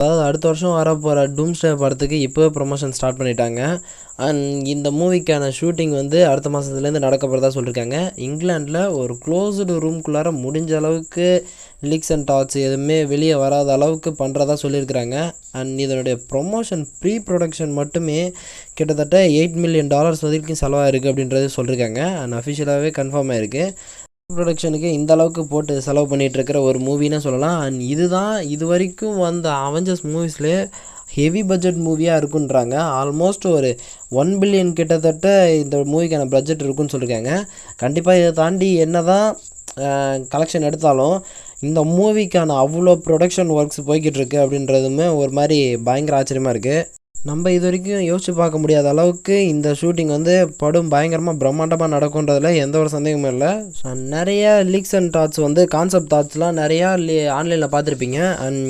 அதாவது அடுத்த வருஷம் வரப்போகிற டூம்ஸ்டே படத்துக்கு இப்போவே ப்ரொமோஷன் ஸ்டார்ட் பண்ணிட்டாங்க. அண்ட் இந்த மூவிக்கான ஷூட்டிங் வந்து அடுத்த மாதத்துலேருந்து நடக்க போகிறதா சொல்லியிருக்காங்க. இங்கிலாண்டில் ஒரு க்ளோஸ்டு ரூம்குள்ளார முடிஞ்ச அளவுக்கு லீக்ஸ் அண்ட் டாக்ஸ் எதுவுமே வெளியே வராத அளவுக்கு பண்ணுறதா சொல்லியிருக்கிறாங்க. அண்ட் இதனுடைய ப்ரொமோஷன் ப்ரீ ப்ரொடக்ஷன் மட்டுமே கிட்டத்தட்ட $8 மில்லியன் வரைக்கும் செலவாயிருக்கு அப்படின்றது சொல்லியிருக்காங்க. அண்ட் அஃபிஷியலாகவே கன்ஃபார்ம் ஆகிருக்கு. ப்ரொடக்ஷனுக்கு இந்த அளவுக்கு போட்டு செலவு பண்ணிகிட்ருக்கிற ஒரு மூவின்னு சொல்லலாம். அண்ட் இதுதான் இது வரைக்கும் வந்த அவெஞ்சர்ஸ் மூவிஸ்லேயே ஹெவி பட்ஜெட் மூவியாக இருக்குன்றாங்க. ஆல்மோஸ்ட் ஒரு 1 பில்லியன் கிட்டத்தட்ட இந்த மூவிக்கான பட்ஜெட் இருக்குன்னு சொல்லியிருக்காங்க. கண்டிப்பாக இதை தாண்டி என்ன தான் கலெக்ஷன் எடுத்தாலும் இந்த மூவிக்கான அவ்வளோ ப்ரொடக்ஷன் ஒர்க்ஸ் போய்கிட்டு இருக்கு அப்படின்றதுமே ஒரு மாதிரி பயங்கர ஆச்சரியமாக இருக்குது. நம்ம இது வரைக்கும் யோசிச்சு பார்க்க முடியாத அளவுக்கு இந்த ஷூட்டிங் வந்து படம் பயங்கரமாக பிரம்மாண்டமாக நடக்குன்றதில் எந்த ஒரு சந்தேகமும் இல்லை. நிறைய லீக்ஸ் அண்ட் தாட்ஸ் வந்து கான்செப்ட் தாட்ஸ்லாம் நிறையா ஆன்லைனில் பார்த்துருப்பீங்க. அண்ட்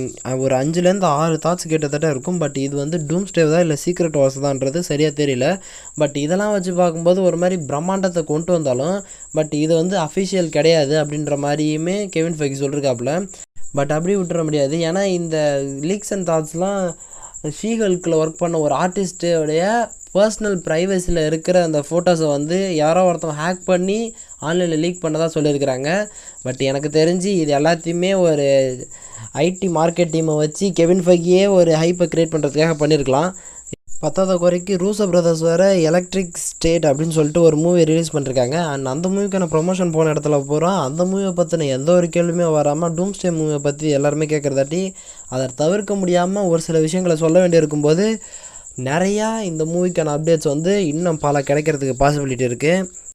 ஒரு 5-6 தாட்ஸ் கிட்டத்தட்ட இருக்கும். பட் இது வந்து டூம்ஸ்டே தான் இல்லை சீக்ரெட் வார்ஸ் தான்ன்றது சரியாக தெரியல. பட் இதெல்லாம் வச்சு பார்க்கும்போது ஒரு மாதிரி பிரம்மாண்டத்தை கொண்டு வந்தாலும் பட் இது வந்து அஃபிஷியல் கிடையாது அப்படின்ற மாதிரியுமே கெவின் ஃபெய்கி சொல்லியிருக்காப்புல. பட் அப்படி விட்டுற முடியாது. ஏன்னா இந்த லீக்ஸ் அண்ட் தாட்ஸ்லாம் ஷீஹல்கில் ஒர்க் பண்ண ஒரு ஆர்டிஸ்ட்டோடைய பர்சனல் ப்ரைவசியில் இருக்கிற அந்த ஃபோட்டோஸை வந்து யாரோ ஒருத்தன் ஹேக் பண்ணி ஆன்லைனில் லீக் பண்ணதாக சொல்லியிருக்கிறாங்க. பட் எனக்கு தெரிஞ்சு இது எல்லாத்தையுமே ஒரு ஐடி மார்க்கெட் டீமை வச்சு கெவின் ஃபெய்கியே ஒரு ஹைப்பை க்ரியேட் பண்ணுறதுக்காக பண்ணியிருக்கலாம். பத்தாத குறைக்கு ரூசோ பிரதர்ஸ் வேறு எலக்ட்ரிக் ஸ்டேட் அப்படின்னு சொல்லிட்டு ஒரு மூவி ரிலீஸ் பண்ணியிருக்காங்க. அண்ட் அந்த மூவிக்கான ப்ரொமோஷன் போன இடத்துல போகிறோம். அந்த மூவியை பற்றின எந்த ஒரு கேள்வியுமே வராமல் டூம்ஸ்டே மூவியை பற்றி எல்லாருமே கேட்குறதாட்டி அதை தவிர்க்க முடியாமல் ஒரு சில விஷயங்களை சொல்ல வேண்டியிருக்கும்போது நிறையா இந்த மூவிக்கான அப்டேட்ஸ் வந்து இன்னும் பல கிடைக்கிறதுக்கு பாசிபிலிட்டி இருக்குது.